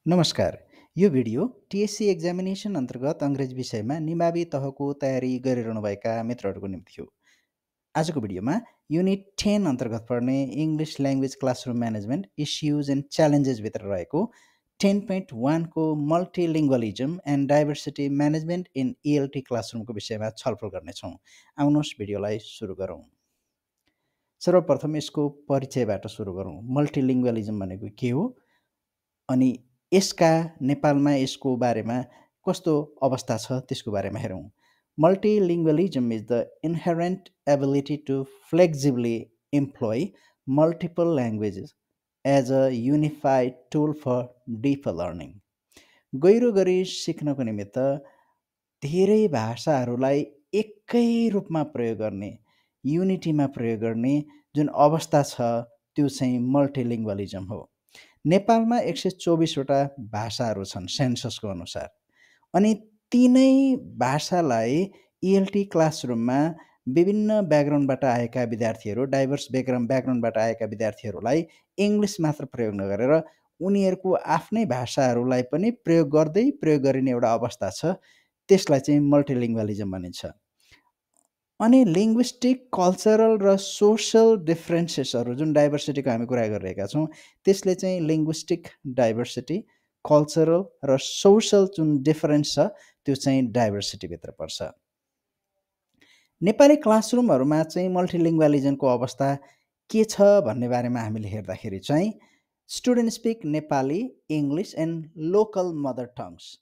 नमस्कार। यो video TSC examination अन्तर्गत अङ्ग्रेजी विषयमा निमावी तहको तयारी गरिरहनुभएका मित्रहरूको निम्ति हो। आजको भिडियोमा युनिट 10 अन्तर्गत पर्ने English language classroom management issues and च्यालेन्जेसभित्र रहेको 10.1 को multilingualism and diversity management in ELT क्लासरुमको विषयमा छलफल गर्नेछौँ। आउनुहोस् भिडियोलाई सुरु गरौँ। सर्वप्रथम यसको परिचयबाट सुरु गरौँ। मल्टिलिङ्गुअलिजम भनेको के हो अनि यसका नेपालमा यसको बारेमा कस्तो अवस्था छ त्यसको बारेमा हेरौँ। Multilingualism is the inherent ability to flexibly employ multiple languages as a unified tool for deeper learning. गहिरो गरी सिक्नको निमित्त धेरै भाषाहरूलाई एकै रूपमा प्रयोग गर्ने, युनिटीमा प्रयोग गर्ने जुन अवस्था छ त्यो चाहिँ मल्टिलिङ्गुअलिजम हो। नेपालमा 124वटा भाषाहरू छन् सेन्ससको अनुसार, अनि तीनै भाषालाई इएलटी क्लासरुममा विभिन्न ब्याकग्राउन्डबाट आएका विद्यार्थीहरू, डाइभर्स ब्याकग्राउन्डबाट आएका विद्यार्थीहरूलाई इङ्ग्लिस मात्र प्रयोग नगरेर उनीहरूको आफ्नै भाषाहरूलाई पनि प्रयोग गरिने एउटा अवस्था छ, त्यसलाई चाहिँ मल्टिलिङ्गुअलिजम भनिन्छ। अनि लिङ्ग्विस्टिक, कल्चरल र सोसल डिफ्रेन्सेसहरू जुन डाइभर्सिटीको हामी कुरा गरिरहेका छौँ त्यसले चाहिँ लिङ्ग्विस्टिक डाइभर्सिटी, कल्चरल र सोसल जुन डिफरेन्स छ त्यो चाहिँ डाइभर्सिटीभित्र पर्छ। नेपाली क्लासरुमहरूमा चाहिँ मल्टिलिङ्गुअलिजमको अवस्था के छ भन्ने बारेमा हामीले हेर्दाखेरि चाहिँ student speak Nepali, English and local mother tongues.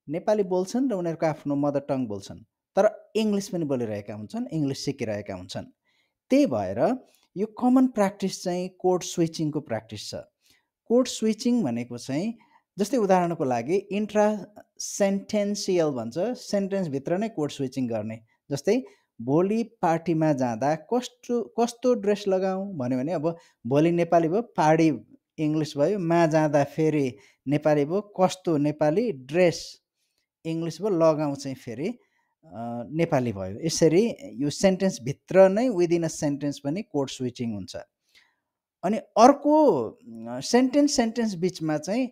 Nepali बोल्छन् र उनीहरूको आफ्नो मदर टङ बोल्छन्, तर इङ्ग्लिस पनि बोलिरहेका हुन्छन्, इङ्ग्लिस सिकिरहेका हुन्छन्। त्यही भएर यो कमन प्र्याक्टिस चाहिँ कोड स्विचिङको प्र्याक्टिस छ। कोड स्विचिङ भनेको चाहिँ जस्तै उदाहरणको लागि इन्ट्रा सेन्टेन्सियल भन्छ, सेन्टेन्सभित्र नै कोड स्विचिङ गर्ने। जस्तै भोलि पार्टीमा जाँदा कस्तो ड्रेस लगाऊँ भन्यो भने अब भोलि नेपाली भयो, पार्टी इङ्ग्लिस भयो, मा जाँदा फेरि नेपाली भयो, कस्तो नेपाली, ड्रेस इङ्ग्लिस भयो, लगाउँ चाहिँ फेरि नेपाली भयो। यसरी यो सेन्टेन्सभित्र नै विदिन अ सेन्टेन्स पनि कोड स्विचिङ हुन्छ। अनि अर्को सेन्टेन्स बिचमा चाहिँ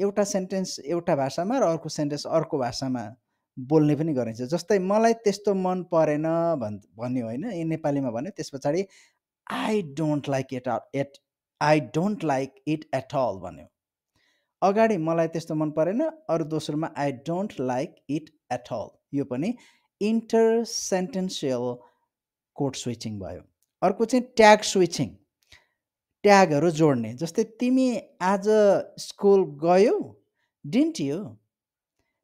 एउटा सेन्टेन्स एउटा भाषामा र अर्को सेन्टेन्स अर्को भाषामा बोल्ने पनि गरिन्छ। जस्तै मलाई त्यस्तो मन परेन भन्यो होइन, यी नेपालीमा भन्यो, त्यस पछाडि I don't like it at all भन्यो। अगाडि मलाई त्यस्तो मन परेन, अरू दोस्रोमा I don't like it at all. यो पनि इन्टर सेन्टेन्सियल कोड स्विचिङ भयो। अर्को चाहिँ ट्याग स्विचिङ, ट्यागहरू जोड्ने। जस्तै तिमी आज स्कुल गयौ, डिन्ट यु,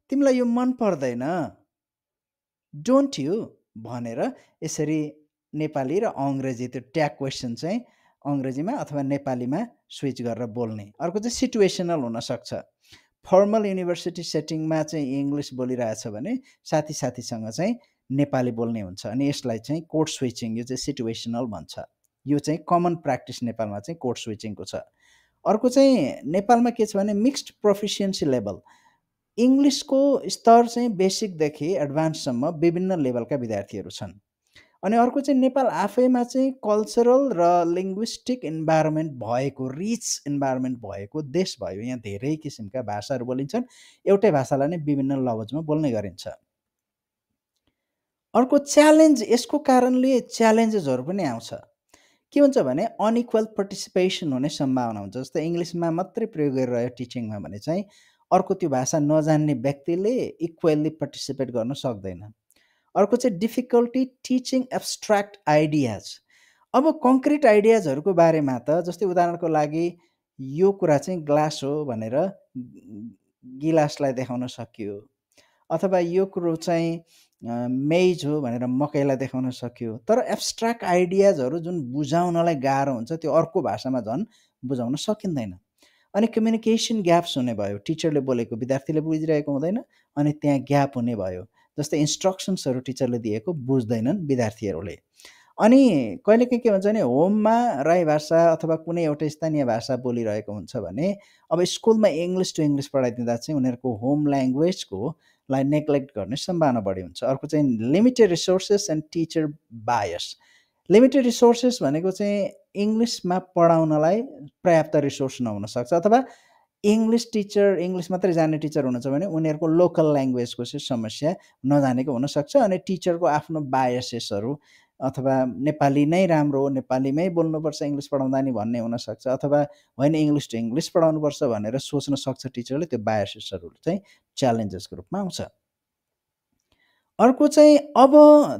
तिमीलाई यो मन पर्दैन, डोन्ट यु भनेर यसरी नेपाली र अङ्ग्रेजी त्यो ट्याग क्वेसन चाहिँ अङ्ग्रेजीमा अथवा नेपालीमा स्विच गरेर बोल्ने। अर्को चाहिँ सिचुएसनल हुनसक्छ। फर्मल युनिभर्सिटी सेटिङमा चाहिँ इङ्ग्लिस बोलिरहेछ भने साथीसँग चाहिँ नेपाली बोल्ने हुन्छ, अनि यसलाई चाहिँ कोड स्विचिङ, यो चाहिँ सिचुएसनल भन्छ। यो चाहिँ कमन प्र्याक्टिस नेपालमा चाहिँ कोड स्विचिङको छ। अर्को चाहिँ नेपालमा के छ भने मिक्स्ड प्रोफिसियन्सी लेभल। इङ्ग्लिसको स्तर चाहिँ बेसिकदेखि एडभान्ससम्म विभिन्न लेभलका विद्यार्थीहरू छन्। अनि अर्को चाहिँ नेपाल आफैमा चाहिँ कल्चरल र लिङ्ग्विस्टिक इन्भाइरोमेन्ट भएको, रिच इन्भाइरोमेन्ट भएको देश भयो। यहाँ धेरै किसिमका भाषाहरू बोलिन्छन्, एउटै भाषालाई नै विभिन्न लवजमा बोल्ने गरिन्छ। अर्को च्यालेन्ज, यसको कारणले च्यालेन्जेसहरू पनि आउँछ। के हुन्छ भने अनइक्वल पार्टिसिपेसन हुने सम्भावना हुन्छ। जस्तै इङ्ग्लिसमा मात्रै प्रयोग गरिरह्यो टिचिङमा भने चाहिँ अर्को त्यो भाषा नजान्ने व्यक्तिले इक्वल्ली पार्टिसिपेट गर्न सक्दैन। अर्को चाहिँ डिफिकल्टी टिचिङ एब्स्ट्र्याक्ट आइडियाज। अब कङ्क्रिट आइडियाजहरूको बारेमा त जस्तै उदाहरणको लागि यो कुरा चाहिँ ग्लास हो भनेर गिलासलाई देखाउन सकियो, अथवा यो कुरो चाहिँ मेज हो भनेर मकैलाई देखाउन सक्यो। तर एब्स्ट्र्याक्ट आइडियाजहरू जुन बुझाउनलाई गाह्रो हुन्छ त्यो अर्को भाषामा झन् बुझाउन सकिँदैन। अनि कम्युनिकेसन ग्याप्स हुने भयो, टिचरले बोलेको विद्यार्थीले बुझिरहेको हुँदैन, अनि त्यहाँ ग्याप हुने भयो। जस्तै इन्स्ट्रक्सन्सहरू टिचरले दिएको बुझ्दैनन् विद्यार्थीहरूले। अनि कहिलेकाहीँ के भन्छ भने होममा राई भाषा अथवा कुनै एउटा स्थानीय भाषा बोलिरहेको हुन्छ भने अब स्कुलमा इङ्ग्लिस टु इङ्ग्लिस पढाइदिँदा चाहिँ उनीहरूको होम ल्याङ्ग्वेजको लाई नेग्लेक्ट गर्ने सम्भावना बढी हुन्छ। अर्को चाहिँ limited resources and teacher bias. Limited resources भनेको चाहिँ इङ्ग्लिसमा पढाउनलाई पर्याप्त रिसोर्स नहुन सक्छ, अथवा इङ्ग्लिस टिचर, इङ्ग्लिस मात्रै जान्ने टिचर हुनुहुन्छ भने उनीहरूको लोकल ल्याङ्ग्वेजको चाहिँ समस्या नजानेको हुनसक्छ। अनि टिचरको आफ्नो बायसेसहरू अथवा नेपाली नै राम्रो हो, नेपालीमै बोल्नुपर्छ इङ्ग्लिस पढाउँदा नि भन्ने हुनसक्छ, अथवा होइन इङ्ग्लिस टु इङ्ग्लिस पढाउनुपर्छ भनेर सोच्न सक्छ टिचरले। त्यो बायसेसहरू चाहिँ च्यालेन्जेसको रूपमा आउँछ। अर्को चाहिँ अब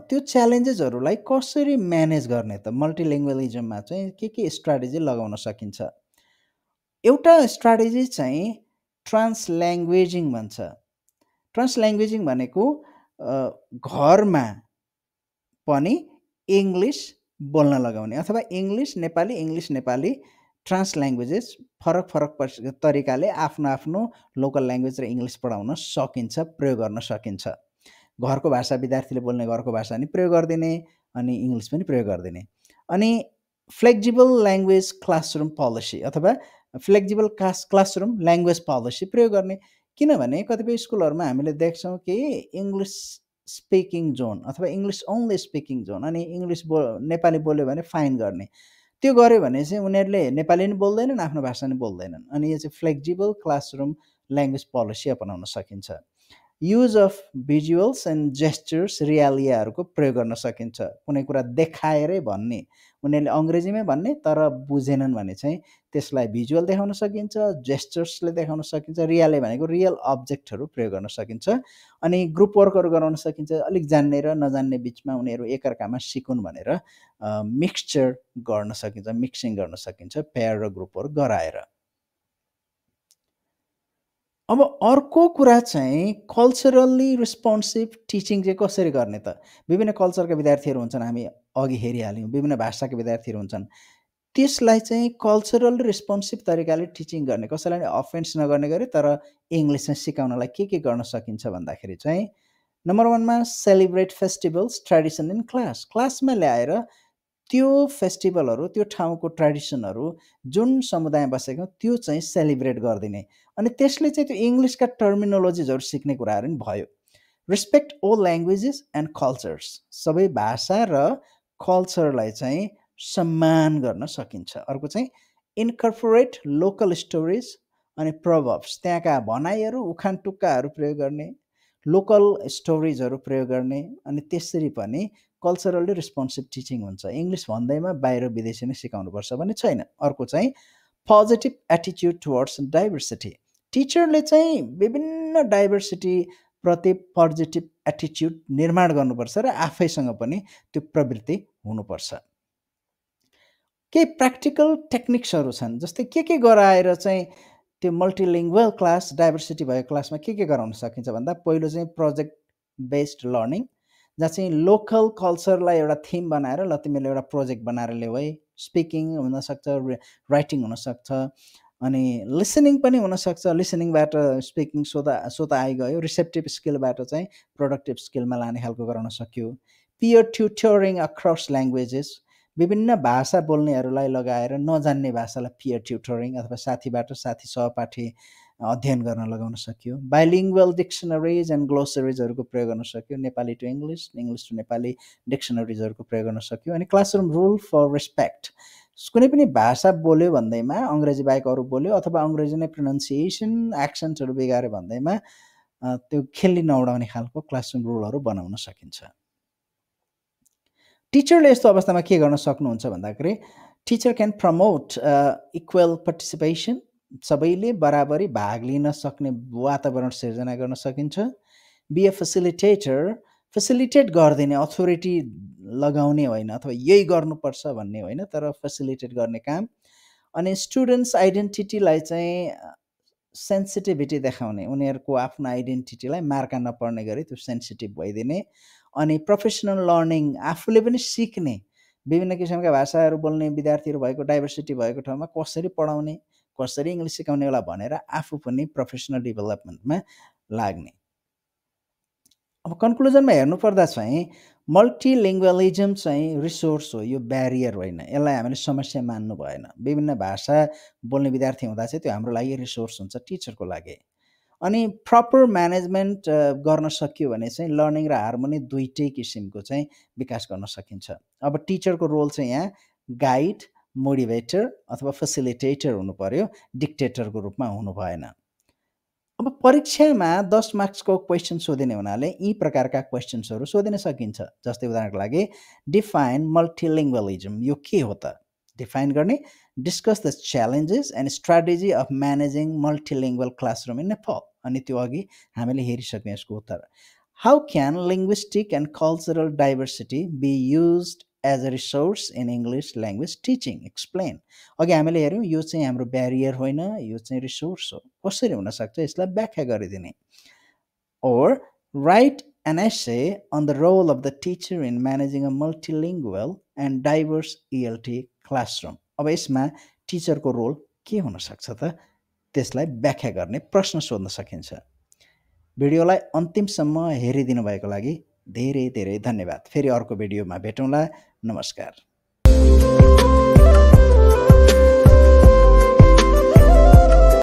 त्यो च्यालेन्जेसहरूलाई कसरी म्यानेज गर्ने त? मल्टिलिङ्गुअलिजममा चाहिँ के स्ट्राटेजी लगाउन सकिन्छ? एउटा स्ट्राटेजी चाहिँ ट्रान्सल्याङ्ग्वेजिङ भन्छ। ट्रान्सल्याङ्ग्वेजिङ भनेको घरमा पनि इङ्ग्लिस बोल्न लगाउने, अथवा इङ्ग्लिस नेपाली ट्रान्सल्याङ्ग्वेजेस फरक तरिकाले आफ्नो लोकल ल्याङ्ग्वेज र इङ्ग्लिस पढाउन सकिन्छ, प्रयोग गर्न सकिन्छ। घरको भाषा विद्यार्थीले बोल्ने घरको भाषा नि प्रयोग गरिदिने, अनि इङ्ग्लिस पनि प्रयोग गरिदिने। अनि फ्लेक्जिबल ल्याङ्ग्वेज क्लासरुम पोलिसी अथवा फ्लेक्जिबल क्लासरुम ल्याङ्ग्वेज पोलिसी प्रयोग गर्ने। किनभने कतिपय स्कुलहरूमा हामीले देख्छौँ कि इङ्ग्लिस स्पिकिङ जोन अथवा इङ्ग्लिस ओन्ली स्पिकिङ जोन, अनि इङ्ग्लिस नेपाली बोल्यो भने फाइन गर्ने। त्यो गर्यो भने चाहिँ उनीहरूले नेपाली नि बोल्दैनन्, आफ्नो भाषा नि बोल्दैनन्। अनि यो चाहिँ फ्लेक्जिबल क्लासरुम ल्याङ्ग्वेज पोलिसी अपनाउन सकिन्छ। Use of visuals and gestures रियालियाहरूको प्रयोग गर्न सकिन्छ। कुनै कुरा देखाएरै भन्ने, उनीहरूले अङ्ग्रेजीमै भन्ने तर बुझेनन् भने चाहिँ त्यसलाई भिजुअल देखाउन सकिन्छ, जेस्चर्सले देखाउन सकिन्छ, रियाले भनेको रियल अब्जेक्टहरू प्रयोग गर्न सकिन्छ। अनि ग्रुप वर्कहरू गराउन सकिन्छ। अलिक जान्ने र नजान्ने बिचमा उनीहरू एकअर्कामा सिकुन् भनेर मिक्सचर गर्न सकिन्छ, मिक्सिङ गर्न सकिन्छ पेयर र ग्रुप वर्क गराएर। अब अर्को कुरा चाहिँ कल्चरली रेस्पोन्सिभ टिचिङ चाहिँ कसरी गर्ने त? विभिन्न कल्चरका विद्यार्थीहरू हुन्छन्, हामी अघि हेरिहाल्यौँ, विभिन्न भाषाका विद्यार्थीहरू हुन्छन्। त्यसलाई चाहिँ कल्चरल रेस्पोन्सिभ तरिकाले टिचिङ गर्ने, कसैलाई अफेन्स नगर्ने गरी तर इङ्ग्लिस चाहिँ सिकाउनलाई के गर्न सकिन्छ भन्दाखेरि चाहिँ नम्बर 1मा सेलिब्रेट फेस्टिभल्स ट्रेडिसन इन क्लासमा ल्याएर त्यो फेस्टिभलहरू, त्यो ठाउँको ट्रेडिसनहरू जुन समुदाय बसेको त्यो चाहिँ सेलिब्रेट गरिदिने। अनि त्यसले चाहिँ त्यो इङ्ग्लिसका टर्मिनोलोजिजहरू सिक्ने कुराहरू नि भयो। रेस्पेक्ट ओल ल्याङ्ग्वेजेस एन्ड कल्चर्स, सबै भाषा र कल्चरलाई चाहिँ सम्मान गर्न सकिन्छ। अर्को चाहिँ इन्कर्पोरेट लोकल स्टोरिज अनि प्रोभर्ब्स, त्यहाँका भनाइहरू उखान टुक्काहरू प्रयोग गर्ने, लोकल स्टोरिजहरू प्रयोग गर्ने। अनि त्यसरी पनि कल्चरली रेस्पोन्सिभ टिचिङ हुन्छ। इङ्ग्लिस भन्दैमा बाहिर विदेशी नै सिकाउनुपर्छ भन्ने छैन। अर्को चाहिँ पोजिटिभ एटिट्युड टुवर्ड्स डाइभर्सिटी, टिचरले चाहिँ विभिन्न डाइभर्सिटी प्रति पोजिटिभ एटिट्युड निर्माण गर्नुपर्छ र आफैसँग पनि त्यो प्रवृत्ति हुनुपर्छ। केही प्र्याक्टिकल टेक्निक्सहरू छन्, जस्तै के गराएर चाहिँ त्यो मल्टिलिङ्गुअल क्लास, डाइभर्सिटी भएको क्लासमा के गराउन सकिन्छ भन्दा पहिलो चाहिँ प्रोजेक्ट बेस्ड लर्निङ, जहाँ चाहिँ लोकल कल्चरलाई एउटा थिम बनाएर ल तिमीले एउटा प्रोजेक्ट बनाएर ल्याऊ है। स्पिकिङ हुनसक्छ, राइटिङ हुनसक्छ, अनि लिसनिङ पनि हुनसक्छ। लिसनिङबाट स्पिकिङ स्वतः आइगयो। रिसेप्टिभ स्किलबाट चाहिँ प्रोडक्टिभ स्किलमा लाने खालको गराउन सक्यो। पियर ट्युटरिङ अक्रस ल्याङ्ग्वेजेस, विभिन्न भाषा बोल्नेहरूलाई लगाएर नजान्ने भाषालाई पियर ट्युटरिङ अथवा साथीबाट साथी सहपाठी अध्ययन गर्न लगाउन सक्यो। बाइलिङ्गुअल डिक्सनरिज एन्ड ग्लोसरिजहरूको प्रयोग गर्न सक्यो। Nepali to English, English to Nepali डिक्सनरिजहरूको प्रयोग गर्न सक्यो। अनि क्लासरुम रुल फर रेस्पेक्ट, कुनै पनि भाषा बोल्यो भन्दैमा अङ्ग्रेजी बाहेक अरू बोल्यो अथवा अङ्ग्रेजी नै प्रोनाउन्सिएसन एक्सेन्ट्सहरू बिगाऱ्यो भन्दैमा त्यो खेल्ली नउडाउने खालको क्लासरुम रुलहरू बनाउन सकिन्छ। टिचरले यस्तो अवस्थामा के गर्न सक्नुहुन्छ भन्दाखेरि teacher can promote equal participation, सबैले बराबरी भाग लिन सक्ने वातावरण सिर्जना गर्न सकिन्छ। बी ए फेसिलिटेटर, फेसिलिटेट गरिदिने, अथोरिटी लगाउने होइन अथवा यही गर्नुपर्छ भन्ने होइन, तर फेसिलिटेट गर्ने काम। अनि स्टुडेन्ट्स आइडेन्टिटीलाई चाहिँ सेन्सिटिभिटी देखाउने, उनीहरूको आफ्नो आइडेन्टिटीलाई मार्का नपर्ने गरी त्यो सेन्सिटिभ भइदिने। अनि प्रोफेसनल लर्निङ, आफूले पनि सिक्ने, विभिन्न किसिमका भाषाहरू बोल्ने विद्यार्थीहरू भएको डाइभर्सिटी भएको ठाउँमा कसरी पढाउने, कसरी इङ्ग्लिस सिकाउने होला भनेर आफू पनि प्रोफेसनल डेभलपमेन्टमा लाग्ने। अब कन्क्लुजनमा हेर्नुपर्दा चाहिँ मल्टिलिङ्गुअलिजम चाहिँ रिसोर्स हो, यो ब्यारियर होइन। यसलाई हामीले समस्या मान्नु भएन। विभिन्न भाषा बोल्ने विद्यार्थी हुँदा चाहिँ त्यो हाम्रो लागि रिसोर्स हुन्छ, टिचरको लागि। अनि प्रपर म्यानेजमेन्ट गर्न सकियो भने चाहिँ लर्निङ र हार्मोनी दुईटै किसिमको चाहिँ विकास गर्न सकिन्छ। अब टिचरको रोल चाहिँ यहाँ गाइड, मोटिभेटर अथवा फेसिलिटेटर हुनु पर्यो, डिक्टेटरको रूपमा हुनु भएन। अब परीक्षामा 10 मार्क्सको क्वेसन सोधिने हुनाले यी प्रकारका क्वेसन्सहरू सोधिन सकिन्छ। जस्तै उदाहरणको लागि डिफाइन मल्टिलिङ्गुअलिजम, यो के हो त? डिफाइन गर्ने, discuss the challenges and strategy of managing multilingual classroom in Nepal. अनि त्यो अघि हामीले हेरिसक्यौँ यसको उत्तर। How can linguistic and cultural diversity be used as a resource in English language teaching, explain. अघि हामीले हेऱ्यौँ यो चाहिँ हाम्रो ब्यारियर होइन, यो चाहिँ रिसोर्स हो। कसरी हुनसक्छ यसलाई व्याख्या गरिदिने। Or write an essay on the role of the teacher in managing a multilingual and diverse ELT classroom. अब यसमा टिचरको रोल के हुनसक्छ त, त्यसलाई व्याख्या गर्ने, प्रश्न सोध्न सकिन्छ। भिडियोलाई अन्तिमसम्म हेरिदिनु भएको लागि धेरै धेरै धन्यवाद। फेरि अर्को भिडियोमा भेटौँला। नमस्कार।